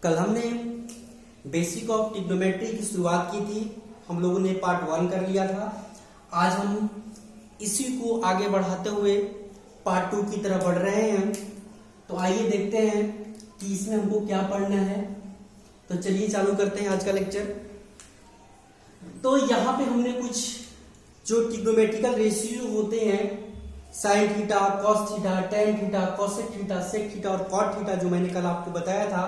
कल हमने basic of trigonometry की शुरुआत की थी। हम लोगों ने पार्ट 1 कर लिया था। आज हम इसी को आगे बढ़ाते हुए पार्ट 2 की तरफ बढ़ रहे हैं। तो आइए देखते हैं कि इसमें हमको क्या पढ़ना है। तो चलिए चालू करते हैं आज का लेक्चर। तो यहाँ पे हमने कुछ जो ट्रिग्नोमेट्रिकल रेशियो होते हैं, sine theta, cos theta, tan theta, cosec theta, sec theta और कॉट थीटा, जो मैंने कल आपको बताया था,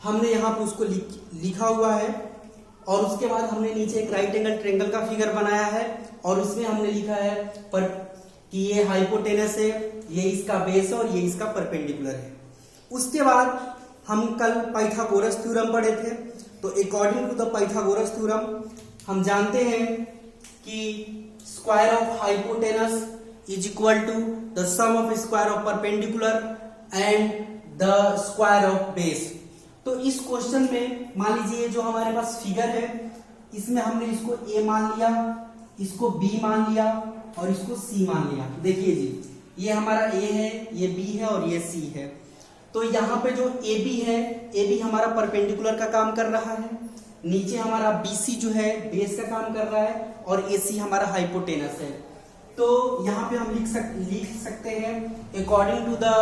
हमने यहाँ पे उसको लिखा हुआ है। और उसके बाद हमने नीचे एक राइट एंगल ट्रायंगल का फिगर बनाया है और उसमें हमने लिखा है पर कि ये हाइपोटेनस है, ये इसका बेस है और ये इसका परपेंडिकुलर है। उसके बाद हम कल पाइथागोरस थ्योरम पढ़े थे। तो according to the Pythagoras theorem हम जानते हैं कि square of hypotenuse is equal to the sum of square of perpendicular and the square of base. तो इस क्वेश्चन में मान लीजिए जो हमारे पास फिगर है, इसमें हमने इसको ए मान लिया, इसको बी मान लिया और इसको सी मान लिया। देखिए जी, ये हमारा ए है, ये बी है और ये सी है। तो यहाँ पे जो ए बी है, ए बी हमारा परपेंडिकुलर का काम कर रहा है, नीचे हमारा बी सी जो है बेस का काम कर रहा है और ए सी हमारा हाइपोटेनस है। तो यहाँ पे हम लिख सकते हैं according to the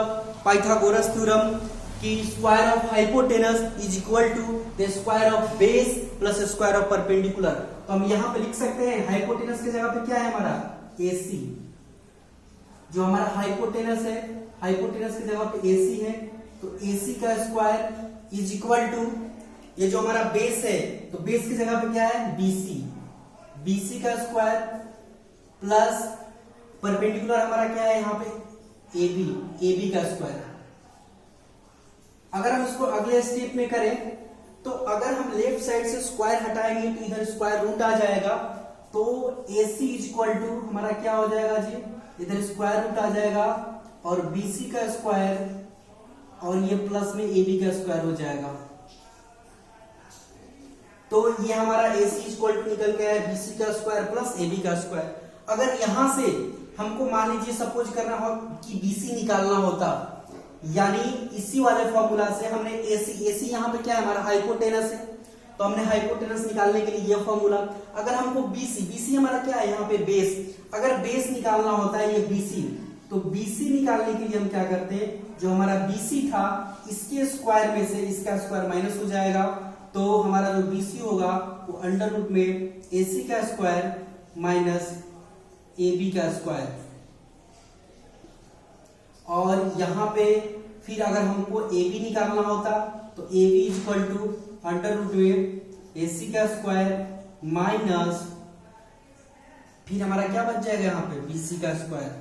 Pythagoras theorem कि square of hypotenuse is equal to the square of base plus square of perpendicular. तो हम यहाँ पे लिख सकते हैं हाइपोटेनस की जगह पे क्या है हमारा AC, जो हमारा हाइपोटेनस है, हाइपोटेनस की जगह पे AC है। तो AC का स्क्वायर इज इक्वल टू ये जो हमारा बेस है, तो बेस की जगह पे क्या है BC, BC का स्क्वायर प्लस परपेंडिकुलर हमारा क्या है यहाँ पे AB, AB का स्क्वायर। अगर हम इसको अगले स्टेप में करें तो अगर हम लेफ्ट साइड से स्क्वायर हटाएंगे तो इधर स्क्वायर रूट आ जाएगा। तो AC इज इक्वल टू हमारा क्या हो जाएगा जी, इधर स्क्वायर रूट आ जाएगा और BC का स्क्वायर और ये प्लस में AB का स्क्वायर हो जाएगा। तो ये हमारा AC इज इक्वल टू निकल गया है BC का स्क्वायर प्लस AB का स्क्वायर। अगर यहां से हमको मान लीजिए सपोज करना हो कि BC निकालना होता, यानी इसी वाले फॉर्मूला से हमने AC यहाँ पे क्या है हमारा हाइपोटेनस है, तो हमने हाइपोटेनस निकालने के लिए ये फॉर्मूला। अगर हमको BC हमारा क्या है यहाँ पे बेस, अगर बेस निकालना होता है ये BC, तो BC निकालने के लिए हम क्या करते हैं, जो हमारा BC था इसके स्क्वायर में से इसका स्क्वायर माइनस हो जाएगा। तो हमारा जो BC होगा वो अंडर रूट में AC का स्क्वायर माइनस AB का स्क्वायर। और यहाँ पे फिर अगर हमको AB निकालना होता तो AB is equal to under root में AC का स्क्वायर माइनस फिर हमारा क्या बच जाएगा यहाँ पे BC का स्क्वायर।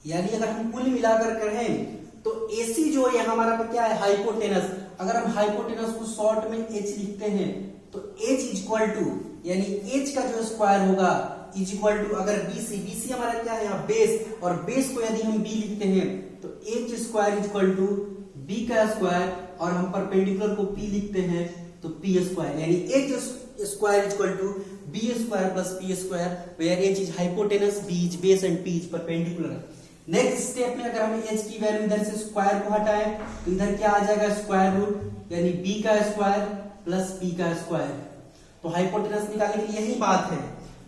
यानी अगर हम कुल मिलाकर करें तो AC जो है हमारा पे क्या है हाइपोटेनस। अगर हम हाइपोटेनस को शॉर्ट में H लिखते हैं तो H इज इक्वल टू यानी H का जो स्क्वायर होगा इज इक्वल टू अगर BC हमारा क्या है यहाँ बेस, और बेस को यदि हम B लिखते हैं तो H square is equal to B का स्क्वायर और हम परपेंडिकुलर को P लिखते हैं तो P स्क्वायर, यानी H square is equal to B square plus P square, where H is hypotenuse, B is base and P is perpendicular. Next step में अगर हम H की वैल्यू इधर से स्क्वायर को हटाएं तो इधर क्या आ जाएगा स्क्वायर रूट, यानी B का स्क्वायर प्लस P का स्क्वायर। तो हाइपोटेनस निकालने की यही बात है।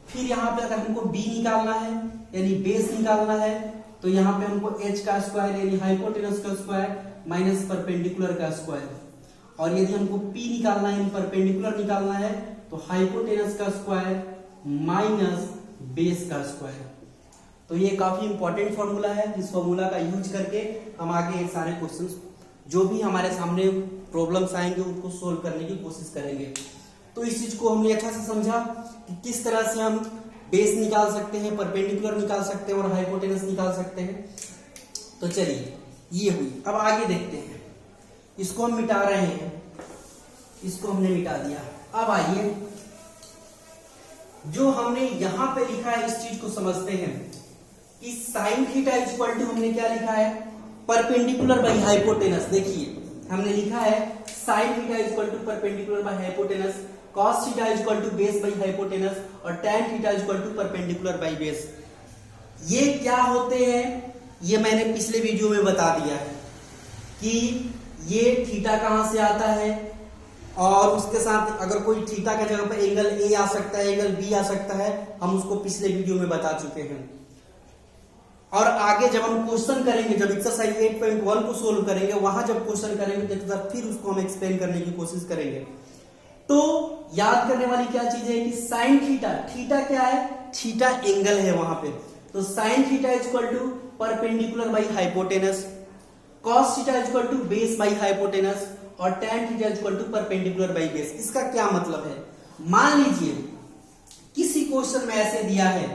फिर यहाँ पे अगर हमको B निकालना है यानी बेस निकालना है तो यहाँ पे हमको H का स्क्वायर यानी हाइपोटेनस का स्क्वायर माइनस परपेंडिकुलर का स्क्वायर, और यदि हमको P निकालना है यानी परपेंडिकुलर निकालना है तो हाइपोटेनस का स्क्वायर माइनस बेस का स्क्वायर। तो ये काफी इंपॉर्टेंट फॉर्मूला है। इस फॉर्मूला का यूज करके हम आगे सारे क्वेश्चंस जो भी हमारे सामने प्रॉब्लम्स आएंगे उनको सोल्व करने की कोशिश करेंगे। तो इस चीज को हमने अच्छा से समझा कि किस तरह से हम बेस निकाल सकते हैं, परपेंडिकुलर निकाल सकते हैं और हाइपोटेनस निकाल सकते हैं। तो चलिए ये हुई। अब आगे देखते हैं, इसको हम मिटा रहे हैं, इसको हमने मिटा दिया। अब आइए जो हमने यहां पे लिखा है इस चीज को समझते हैं कि sine theta is equal to हमने क्या लिखा है परपेंडिकुलर बाई हाइपोटेनस। देखिए हमने लिखा है sine theta is equal to perpendicular by hypotenuse, cos theta is equal to base by hypotenuse और tan theta is equal to perpendicular by base. ये क्या होते हैं ये मैंने पिछले वीडियो में बता दिया है कि ये थीटा कहां से आता है, और उसके साथ अगर कोई थीटा के जगह पर एंगल ए आ सकता है, एंगल बी आ सकता है, हम उसको पिछले वीडियो में बता चुके हैं। और आगे जब हम क्वेश्चन करेंगे, जब एक्सरसाइज 8.1 को सोल्व करेंगे, वहां जब क्वेश्चन करेंगे तो एक बार फिर उसको हम एक्सप्लेन करने की कोशिश करेंगे। तो याद करने वाली क्या चीज है कि साइन थीटा, थीटा क्या है, थीटा एंगल है वहां पे, तो sine theta is equal to perpendicular by hypotenuse, cos theta is equal to base by hypotenuse, और tan theta is equal to perpendicular by base. इसका क्या मतलब है, मान लीजिए किसी क्वेश्चन में ऐसे दिया है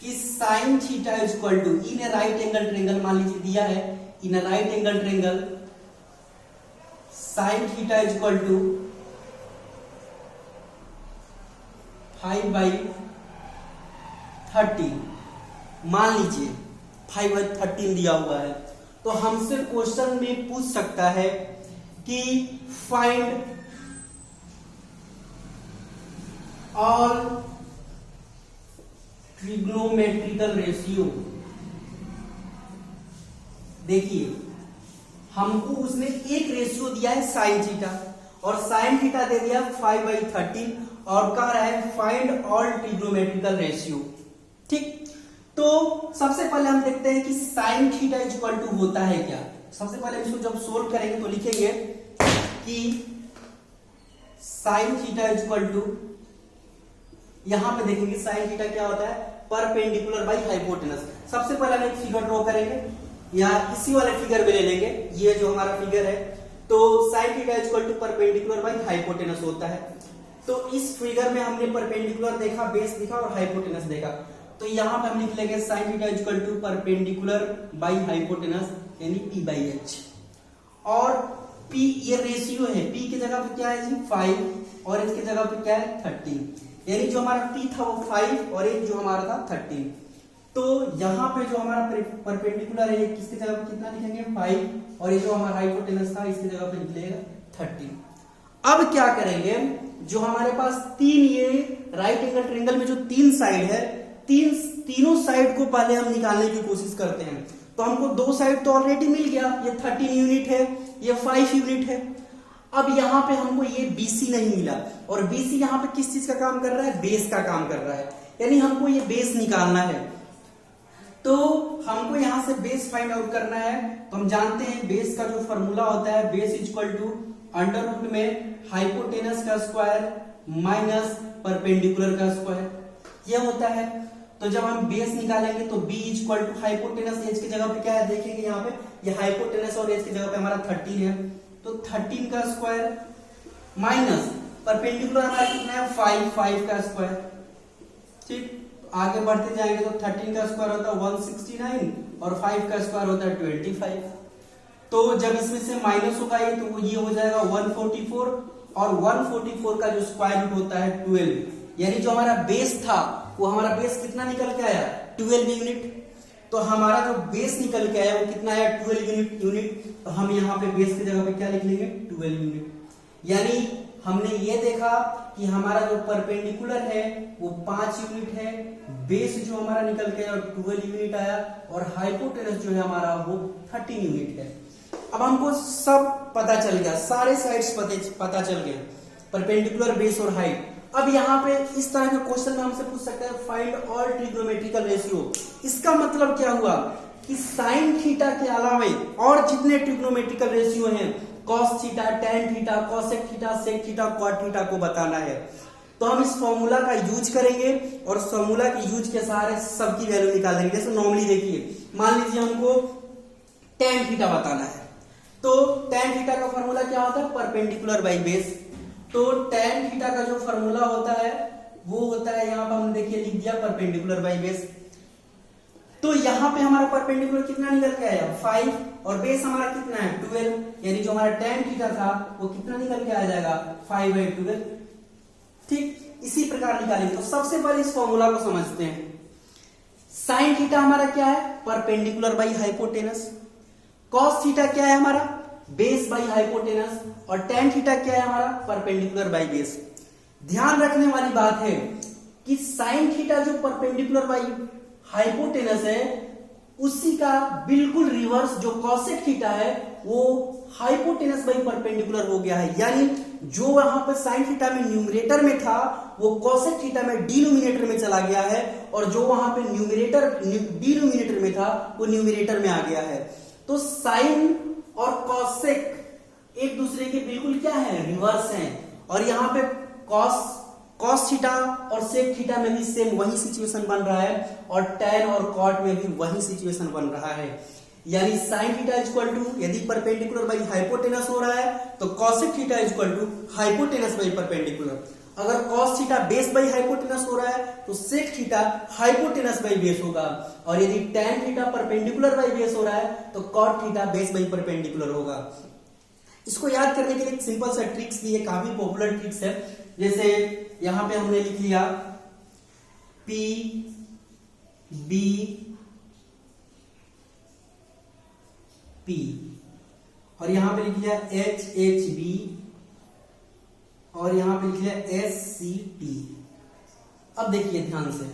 कि sine theta is equal to in a right angle triangle, मान लीजिए दिया है in a right angle triangle sine theta is equal to 5/13, मान लीजिए 5/13 दिया हुआ है, तो हमसे क्वेश्चन में पूछ सकता है कि फाइंड ऑल ट्रिग्नोमेट्रिकल रेशियो। देखिए हमको उसने एक रेशियो दिया है साइन थीटा, और साइन थीटा दे दिया 5/13, और कह रहा है फाइंड ऑल ट्रिग्नोमेट्रिकल रेशियो। ठीक, तो सबसे पहले हम देखते हैं कि sine theta is equal to होता है क्या। सबसे पहले इसको जब सोल्व करेंगे तो लिखेंगे कि sine theta is equal to, यहां पे देखेंगे साइन थीटा क्या होता है, परपेंडिकुलर बाई हाइपोटेनस। सबसे पहले हम एक फिगर ड्रॉ करेंगे, या इसी वाले फिगर में ले लेंगे, ये जो हमारा फिगर है, तो sine theta is equal to perpendicular by hypotenuse होता है। तो इस फिगर में हमने परपेंडिकुलर देखा, बेस दिखा और हाइपोटेनस देखा, तो यहां पे हम लिख लेंगे sine theta is equal to perpendicular by hypotenuse यानी p/h, और p ये रेशियो है, p की जगह पे क्या है जी 5, और इसकी जगह पे क्या है 13, यानी जो हमारा p था वो 5 और एक जो हमारा था 13। तो यहाँ पे जो हमारा परपेंडिकुलर है, किसकी जगह पे कितना लिखेंगे 5, और ये जो हमारा हाइपोटेनस था इसकी जगह पे लिखेगा 13। अब क्या करेंगे, जो हमारे पास तीन ये राइट एंगल ट्रायंगल में जो तीन साइड है, तीनों साइड को पहले हम निकालने की कोशिश करते हैं। तो हमको दो साइड तो ऑलरेडी मिल गया, ये 13 यूनिट है, ये 5 यूनिट है। अब यहाँ पे हमको ये BC नहीं मिला, और BC यहाँ पे किस चीज का काम कर रहा है, बेस का काम कर रहा है, यानी हमको ये बेस निकालना है। तो हमको यहाँ से बेस फाइंड आउट करना है, तो हम जानते हैं बेस का जो फॉर्मूला होता है, base is equal to under root में हाइपोटेनस का स्क्वायर माइनस परपेंडिकुलर का स्क्वायर, ये होता है। तो जब हम बेस निकालेंगे तो b is equal to hypotenuse, H की जगह पे क्या है देखेंगे, यहाँ पे ये हाइपोटेनस और एज की जगह पे हमारा 13 है, तो 13 का स्क्वायर माइनस परपेंडिकुलर हमारा कितना है 5 का स्क्वायर। ठीक, आगे बढ़ते जाएंगे तो 13 का स्क्वायर होता है 169, और 5 का स्क्वायर होता है 25। तो जब इसमें से माइनस होगा ये, तो ये हो जाएगा 144, और 144 का जो स्क्वायर रूट होता है 12, यानी जो हमारा बेस था वो हमारा बेस कितना निकल के आया 12 यूनिट। तो हमारा जो बेस निकल के आया वो कितना आया 12 यूनिट। तो हम यहाँ पे बेस की जगह पे क्या लिख लेंगे 12 यूनिट। यानी हमने ये देखा कि हमारा जो परपेंडिकुलर है वो 5 यूनिट है, बेस जो हमारा निकल के आया 12 यूनिट आया, और हाइपोटेनस जो है हमारा वो 13 यूनिट है। अब हमको सब पता चल गया, सारे साइड्स पता चल गए, परपेंडिकुलर, बेस और हाइट। अब यहाँ पे इस तरह के क्वेश्चन में हमसे पूछ सकते हैं फाइंड ऑल ट्रिग्नोमेट्रिकल रेशियो। इसका मतलब क्या हुआ कि साइन थीटा के अलावा और जितने ट्रिग्नोमेट्रिकल रेशियो हैं, cos theta, tan theta, cosec theta, sec theta, cot theta को बताना है। तो हम इस फॉर्मूला का यूज करेंगे, और इस फॉर्मूला के यूज के सहारे सबकी वैल्यू निकाल देंगे। जैसे नॉर्मली देखिए, मान लीजिए हमको टैन थीटा बताना है, तो टैन थीटा का फॉर्मूला क्या होता है परपेंडिकुलर बाई बेस। तो टैन थीटा का जो फॉर्मूला होता है वो होता है, यहां पर हम देखिए लिख दिया परपेंडिकुलर बाई बेस। तो यहां पे हमारा परपेंडिकुलर कितना निकल के आया 5, और बेस हमारा कितना है 12, यानी जो हमारा टैन थीटा था वो कितना निकल के आ जाएगा 5/12। ठीक, इसी प्रकार निकालेंगे। तो सबसे पहले इस फॉर्मूला को समझते हैं। साइन थीटा हमारा क्या है perpendicular by hypotenuse, cos theta क्या है हमारा बेस बाई हाइपोटेनस, और टैन थीटा क्या है हमारा परपेंडिकुलर बाई बेस। ध्यान रखने वाली बात है कि साइन थीटा जो परपेंडिकुलर बाई हाइपोटेनस है उसी का बिल्कुल रिवर्स जो कॉसेक थीटा है वो हाइपोटेनस बाई परपेंडिकुलर हो गया है, यानी जो वहां पर साइन थीटा में न्यूमरेटर में था वो कॉसेक थीटा में डिनोमिनेटर में चला गया है, और जो वहां पे डिनोमिनेटर में था वो न्यूमरेटर में आ गया है। तो साइन और कॉसेक एक दूसरे के बिल्कुल क्या है, रिवर्स हैं। और यहाँ पे कॉस थीटा और सेक थीटा में भी सेम वही सिचुएशन बन रहा है, और टैन और कॉट में भी वही सिचुएशन बन रहा है। यानी साइन थीटा इक्वल टू, यदि परपेंडिकुलर बाई हाइपोटेनस हो रहा है तो cosec theta equal to hypotenuse by perpendicular. अगर cos theta base by hypotenuse हो रहा है तो sec theta hypotenuse by base होगा, और यदि tan theta perpendicular by base हो रहा है तो cot theta base by perpendicular होगा। इसको याद करने के लिए एक सिंपल सा ट्रिक्स भी है, काफी पॉपुलर ट्रिक्स है। जैसे यहां पे हमने लिख लिया पी बी पी, और यहां पे लिख लिया एच एच बी, और यहां पे लिख लिया एस सी टी। अब देखिए ध्यान से,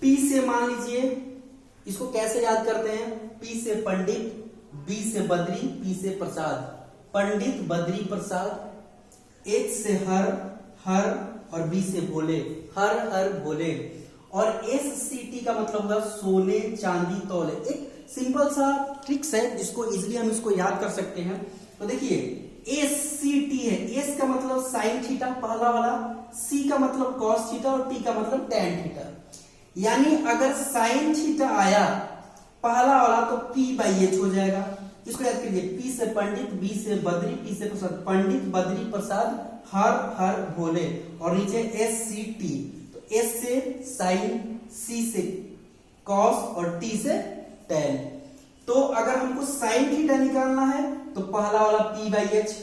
पी से मान लीजिए, इसको कैसे याद करते हैं, पी से पंडित, बी से बद्री, पी से प्रसाद, पंडित बद्री प्रसाद, एच से हर हर, और बी से भोले, हर हर भोले, और एस सी टी का मतलब होगा सोने चांदी तौले। एक सिंपल सा ट्रिक्स है जिसको इजीली हम इसको याद कर सकते हैं। तो देखिए एस सी टी है, एस का मतलब साइन थीटा पहला वाला, सी का मतलब कॉस थीटा, और टी का मतलब टैन थीटा। यानी अगर साइन थीटा आया पहला वाला तो पी बाई एच हो जाएगा। इसको याद करिए, पी से पंडित, बी से बद्री, पी से प्रसाद, पंडित बद्री प्रसाद हर हर भोले, और नीचे एस सी टी, तो एस से साइन, सी से कॉस और टी से टैन। तो अगर हमको साइन थीटा निकालना है तो पहला वाला पी बाई एच,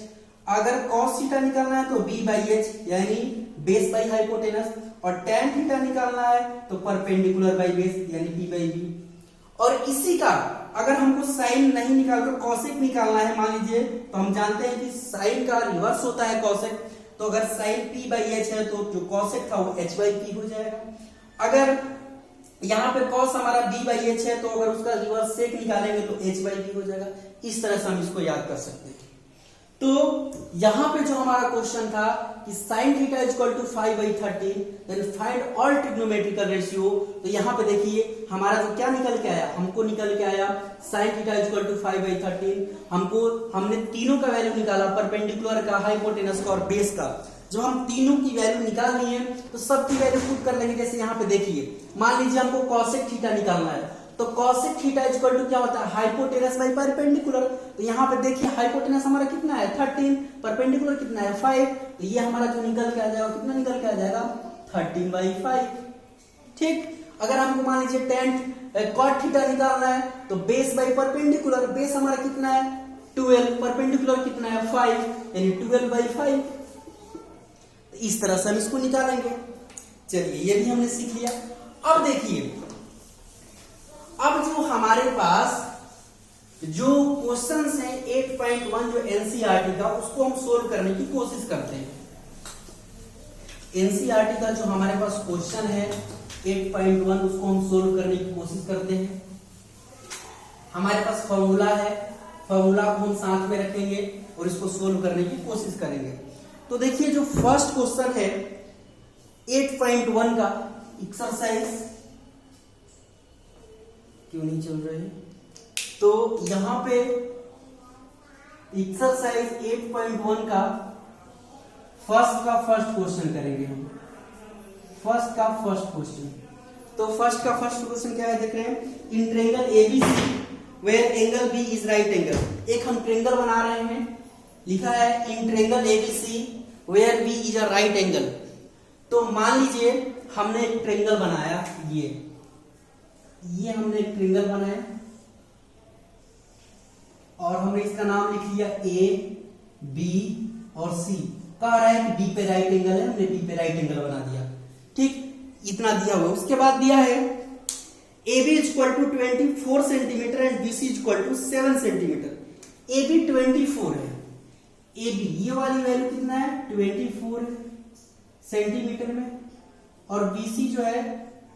अगर कॉस थीटा निकालना है तो बी बाई एच यानी बेस बाई हाइपोटेनस, और टैन थीटा निकालना है तो परपेंडिकुलर बाई बेस यानी पी बाई बी। और इसी का अगर हमको साइन नहीं निकालकर कॉसेक निकालना है मान लीजिए, तो हम जानते हैं कि साइन का रिवर्स होता है कॉसेक, तो अगर साइन पी बाई एच है तो जो कॉसेक था वो एच बाई पी हो जाएगा। अगर यहाँ पे कॉस हमारा बी बाई एच है तो अगर उसका रिवर्स सेक निकालेंगे तो एच बाई बी हो जाएगा। इस तरह से हम इसको याद कर सकते हैं। तो यहां पे जो हमारा क्वेश्चन था कि sin theta equal to 5/13, then find all trigonometrical ratio, तो यहां पे देखिए हमारा जो क्या निकल के आया, हमको निकल के आया sin थीटा इक्वल टू 5/13। हमने तीनों का वैल्यू निकाला, परपेंडिकुलर का, हाइपोटेनस का और बेस का। जब हम तीनों की वैल्यू निकाल लिए तो सबकी वैल्यू पुट कर लेंगे। जैसे यहाँ पे देखिए, मान लीजिए हमको कॉसेक थीटा निकालना है, तो कॉसेक थीटा इक्वल टू क्या होता है, हाइपोटेनस बाई परपेंडिकुलर। तो यहाँ पे देखिए हाइपोटेनस हमारा कितना है 13, परपेंडिकुलर कितना है 5, तो ये हमारा जो निकल के आ जाएगा कितना निकल के आ जाएगा 13/5। ठीक, अगर हमको मान लीजिए टेन कॉट थीटा निकालना है तो बेस बाई परपेंडिकुलर, बेस हमारा कितना है 12, परपेंडिकुलर कितना है 5 यानी 12/5। इस तरह से हम इसको निकालेंगे। चलिए ये भी हमने सीख लिया। अब देखिए, अब जो हमारे पास जो क्वेश्चंस हैं 8.1 जो एनसीईआरटी का, उसको हम सोल्व करने की कोशिश करते हैं। एनसीईआरटी का जो हमारे पास क्वेश्चन है 8.1 उसको हम सोल्व करने की कोशिश करते हैं। हमारे पास फॉर्मूला है, फॉर्मूला को हम साथ में रखेंगे और इसको सोल्व करने की कोशिश करेंगे। तो देखिए जो फर्स्ट क्वेश्चन है 8.1 का, एक्सरसाइज क्यों नहीं चल रही, तो यहां पे एक्सरसाइज 8.1 का फर्स्ट क्वेश्चन करेंगे हम। फर्स्ट क्वेश्चन, तो फर्स्ट क्वेश्चन क्या है देख रहे हैं, in triangle ABC where angle B is right angle. एक हम ट्रायंगल बना रहे हैं, लिखा है in triangle ABC where B is a right angle. तो मान लीजिए हमने एक ट्रायंगल बनाया, ये हमने एक ट्रायंगल बनाया और हमने इसका नाम लिख लिया ए बी और सी। कह रहा है कि बी पे राइट एंगल है, हमने बी पे राइट एंगल बना दिया। ठीक, इतना दिया हुआ। उसके बाद दिया है A B equal to 24 centimetre and B C equal to 7 centimetre. A B 24 है, ए बी ये वाली वैल्यू कितना है 24 सेंटीमीटर में, और बी सी जो है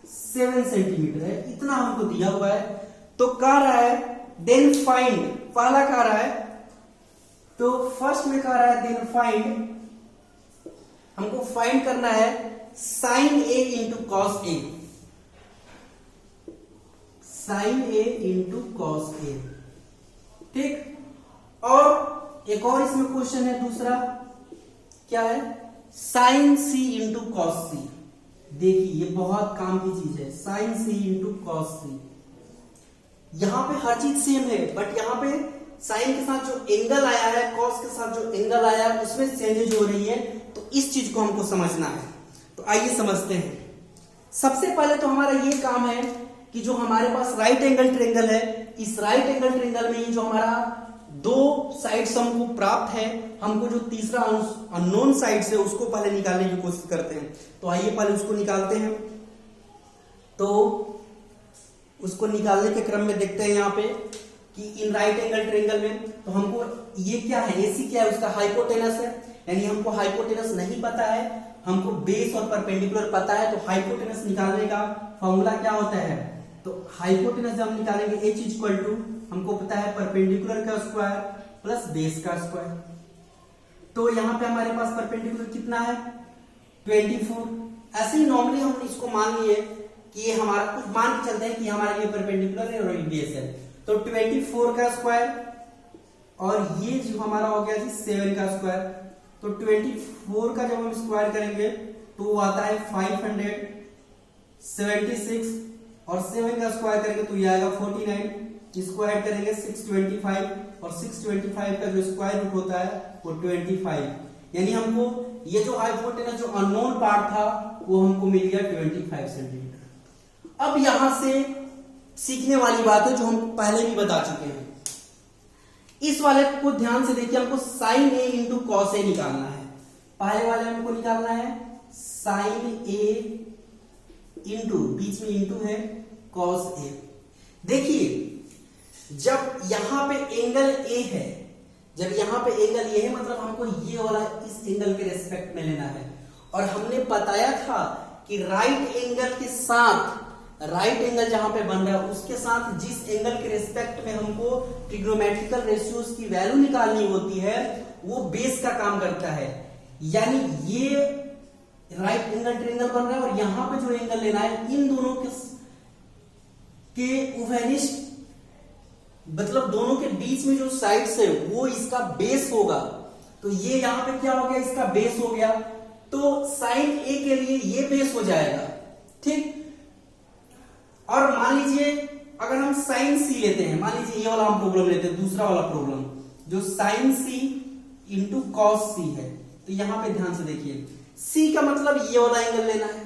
7 सेंटीमीटर है, इतना हमको दिया हुआ है। तो कह रहा है देन फाइंड, पहला कह रहा है, तो फर्स्ट में कह रहा है देन फाइंड, हमको फाइंड करना है sign A into cos A, sign A into cos A, ठीक। और एक और इसमें क्वेश्चन है दूसरा, क्या है, साइन सी इंटू कॉस सी। देखिए ये बहुत काम की चीज है, साइन सी इंटू कॉस सी। यहां पे हर चीज सेम है, बट यहां पे साइन के साथ जो एंगल आया है, कॉस के साथ जो एंगल आया है, उसमें चेंजेज हो रही है। तो इस चीज को हमको समझना है। तो आइए समझते हैं। सबसे पहले तो हमारा ये काम है कि जो हमारे पास राइट एंगल ट्रायंगल है, इस राइट एंगल ट्रायंगल में जो हमारा दो साइड्स हमको प्राप्त है, हमको जो तीसरा अननोन साइड्स है उसको पहले निकालने की कोशिश करते हैं। तो आइए पहले उसको निकालते हैं। तो उसको निकालने के क्रम में देखते हैं यहाँ पे कि इन राइट एंगल ट्रायंगल में, तो हमको ये क्या है, एसी क्या है, उसका हाइपोटेनस है। यानी हमको हाइपोटेनस नहीं पता है, हमको बेस और परपेंडिकुलर पता है। तो हाइपोटेनस निकालने का फॉर्मूला क्या होता है, तो हाइपोटेनस जब हम निकालेंगे h इक्वल टू, हमको पता है परपेंडिकुलर का स्क्वायर प्लस बेस का स्क्वायर। तो यहाँ पे हमारे पास परपेंडिकुलर कितना है, 24। ऐसे ही नॉर्मली हम इसको मान लिए कि ये हमारा, कुछ मान के चलते हैं कि हमारे लिए परपेंडिकुलर है और ये बेस है। तो 24 का स्क्वायर और ये जो हमारा हो गया जी 7 का स्क्वायर। तो 24 का जब हम स्क्वायर करेंगे तो वो आता है 576 और 7 का स्क्वायर करेंगे तो ये आएगा 49। इसको ऐड करेंगे 625 और 625 का जो स्क्वायर रूट होता है वो 25। यानी हमको ये जो हाइपोटेनस जो अननोन पार्ट था वो हमको मिल गया 25 सेंटीमीटर। अब यहां से सीखने वाली बात है जो हम पहले भी बता चुके हैं। इस वाले को ध्यान से देखिए, हमको sign A into cos A निकालना है। पहले वाले हमको निकालना है साइन ए इंटू, बीच में इंटू है, कॉस ए। देखिए जब यहां पे एंगल ए है, जब यहां पे एंगल ए है मतलब हमको ये वाला इस एंगल के रेस्पेक्ट में लेना है। और हमने बताया था कि राइट एंगल के साथ, राइट एंगल जहां पे बन रहा है उसके साथ जिस एंगल के रेस्पेक्ट में हमको ट्रिग्नोमेट्रिकल रेशियोज की वैल्यू निकालनी होती है वो बेस का काम करता है। यानी ये राइट एंगल ट्रायंगल बन रहा है और यहां पे जो एंगल लेना है इन दोनों के उभयनिष्ठ, मतलब दोनों के बीच में जो साइड्स है वो इसका बेस होगा। तो ये यहां पे क्या हो गया, इसका बेस हो गया। तो साइन ए के लिए ये बेस हो जाएगा, ठीक। और मान लीजिए अगर हम साइन सी लेते हैं, मान लीजिए ये वाला हम प्रॉब्लम लेते हैं, दूसरा वाला प्रॉब्लम जो साइन सी इंटू कॉस सी है। तो यहां पे ध्यान से देखिए, सी का मतलब ये वाला एंगल लेना है।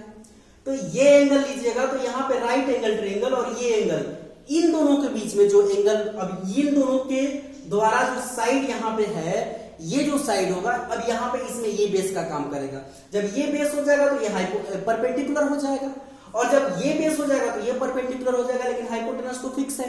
तो ये एंगल लीजिएगा तो यहाँ पे राइट एंगल ट्रायंगल और ये एंगल, इन दोनों के बीच में जो एंगल, अब इन दोनों के द्वारा जो साइड यहाँ पे है, ये जो साइड होगा, अब यहाँ पे इसमें ये बेस का काम करेगा। जब ये बेस हो जाएगा तो ये परपेंडिकुलर हो जाएगा, और जब ये बेस हो जाएगा तो ये परपेंडिकुलर हो जाएगा, लेकिन हाइपोटेनस तो फिक्स है।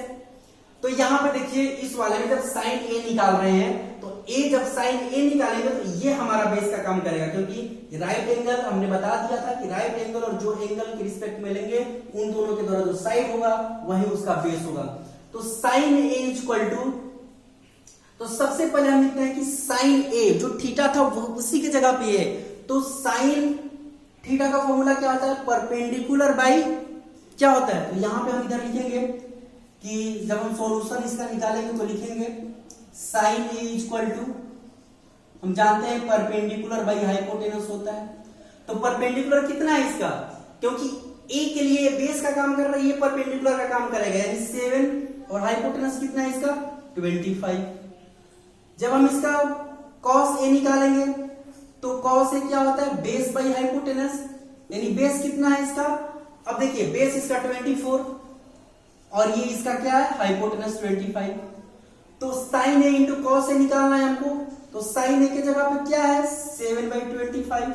तो यहाँ पे देखिए इस वाले में जब साइन ए निकाल रहे हैं तो ए, जब साइन ए निकालेंगे तो ये हमारा बेस का काम करेगा, क्योंकि राइट एंगल हमने बता दिया था कि राइट एंगल और जो एंगल के रिस्पेक्ट में लेंगे उन दोनों के द्वारा जो साइड होगा वही उसका बेस होगा। तो साइन ए इक्वल टू, तो सबसे पहले हम लिखते हैं कि साइन ए जो थीटा था वो उसी की जगह पे है। तो साइन थीटा का फॉर्मूला क्या होता है, परपेंडिकुलर बाई क्या होता है। तो यहां पे हम इधर लिखेंगे कि जब हम सॉल्यूशन इसका निकालेंगे तो लिखेंगे साइन ए इक्वल टू, हम जानते हैं परपेंडिकुलर बाई हाइपोटेनस होता है। तो परपेंडिकुलर कितना है इसका, क्योंकि ए के लिए बेस का काम कर रहा है, ये परपेंडिकुलर का काम करेगा, यानी 7, और हाइपोटेनस कितना है इसका 25। जब हम इसका कॉस ए निकालेंगे तो कॉस ए क्या होता है, बेस बाई हाइपोटेनस, यानी बेस कितना है इसका, अब देखिए बेस इसका 24 और ये इसका क्या है हाइपोटेनस 25। तो sign A into cos A निकालना है हमको। तो साइन ए के जगह पे क्या है 7/25,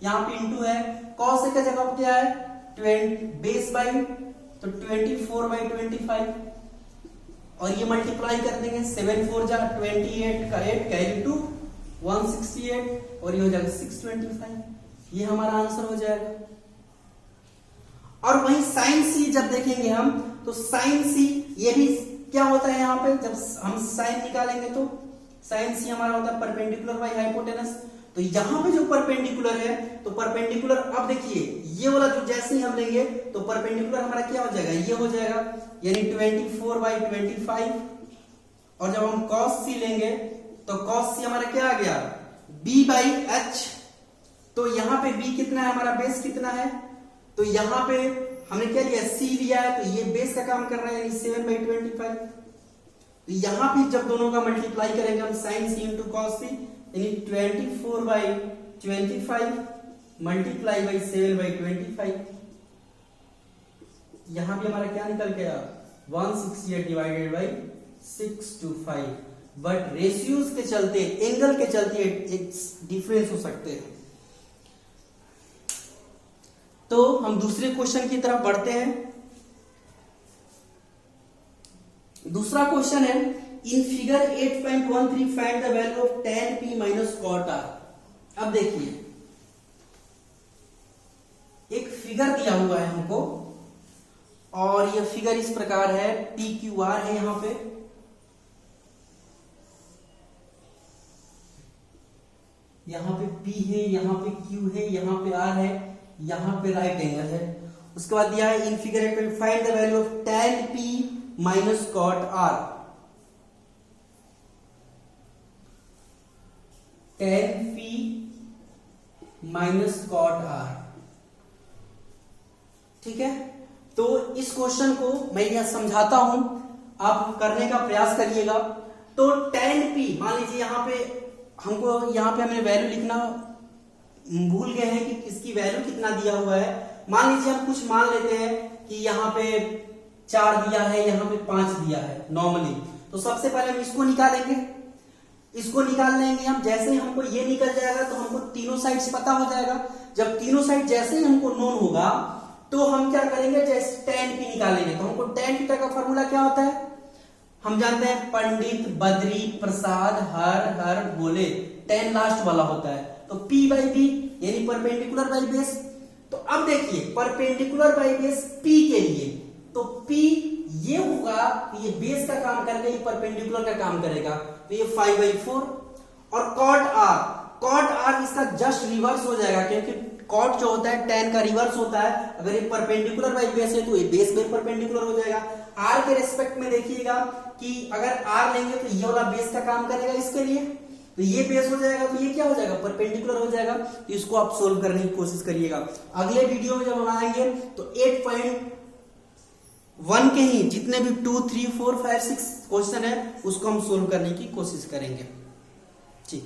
यहाँ पे इंटू है, कॉस ए के जगह पे क्या है बेस बाई, तो 24/25 और ये मल्टीप्लाई कर देंगे, 7 4 जा 28 का 8 कैरी टू 168 और ये हो जाएगा 625। ये हमारा आंसर हो जाएगा। और वहीं साइन सी जब देखेंगे हम, तो साइन सी ये भी क्या होता है, यहाँ पे जब हम साइन निकालेंगे तो साइन सी हमारा होता है परपेंडिकुलर बाई हाइपोटेनस। तो यहाँ पे जो परपेंडिकुलर है, तो परपेंडिकुलर अब देखिए ये वाला जो जैसे ही हम लेंगे तो परपेंडिकुलर हमारा क्या हो जाएगा, ये हो जाएगा, यानी 24/25। और जब हम cos c लेंगे तो cos c हमारा क्या आ गया, b/h। तो यहाँ पे b कितना है, हमारा बेस कितना है, तो यहाँ पे हमने क्या लिया, c लिया है, तो ये बेस का काम कर रहा है, यानी 7/25। तो यहाँ पे जब दोनों का मल्टीप्लाई करेंगे हम sin c into cos c, यानी 24/25 मल्टीप्लाई बाई 7/25। यहां भी हमारा क्या निकल गया, 168 डिवाइडेड बाई 625। बट रेशियोज के चलते, एंगल के चलते एक डिफरेंस हो सकते हैं। तो हम दूसरे क्वेश्चन की तरफ बढ़ते हैं। दूसरा क्वेश्चन है, in figure 8.13 find the value of tan p minus cot r। अब देखिए एक फिगर दिया हुआ है हमको, और यह फिगर इस प्रकार है, p q r है, यहां पे p है, यहां पे q है, यहां पे r है, यहां पे राइट एंगल है। उसके बाद दिया है in figure 8 find the value of tan p minus cot r। tan p minus cot r, ठीक है। तो इस क्वेश्चन को मैं यह समझाता हूं, आप करने का प्रयास करिएगा। तो tan p, मान लीजिए यहाँ पे हमें वैल्यू लिखना भूल गए हैं कि इसकी वैल्यू कितना दिया हुआ है। मान लीजिए हम कुछ मान लेते हैं कि यहाँ पे 4 दिया है, यहाँ पे 5 दिया है नॉर्मली। तो सबसे पहले हम इसको निकालेंगे, इसको निकाल लेंगे हम। जैसे ही हमको ये निकल जाएगा तो हमको तीनों साइड्स पता हो जाएगा। जब तीनों साइड जैसे ही हमको नोन होगा तो हम क्या करेंगे, जैसे tan p निकालेंगे। तो हमको tan थीटा का फॉर्मूला क्या होता है, हम जानते हैं, पंडित बद्री प्रसाद हर हर बोले, tan लास्ट वाला होता है। तो p बाई b यानी परपेंडिकुलर बाई बेस। तो अब देखिए परपेंडिकुलर बाई बेस p के लिए, तो p ये होगा कि ये बेस का काम करेगा, ये परपेंडिकुलर का काम करेगा, तो ये 5/4। और cot r इसका जस्ट रिवर्स हो जाएगा, क्योंकि cot जो होता है tan का रिवर्स होता है। अगर ये परपेंडिकुलर बाई बेस है तो ये बेस बाई परपेंडिकुलर हो जाएगा। r के रेस्पेक्ट में देखिएगा कि अगर r लेंगे तो ये वाला बेस का काम करेगा इसके लिए, तो ये बेस हो जाएगा, तो ये क्या हो जाएगा, परपेंडिकुलर हो जाएगा। तो इसको आप सोल्व करने की कोशिश करिएगा। अगले वीडियो में जब हम आएंगे तो 8.1 के ही जितने भी 2, 3, 4, 5, 6 क्वेश्चन है उसको हम सोल्व करने की कोशिश करेंगे। ठीक।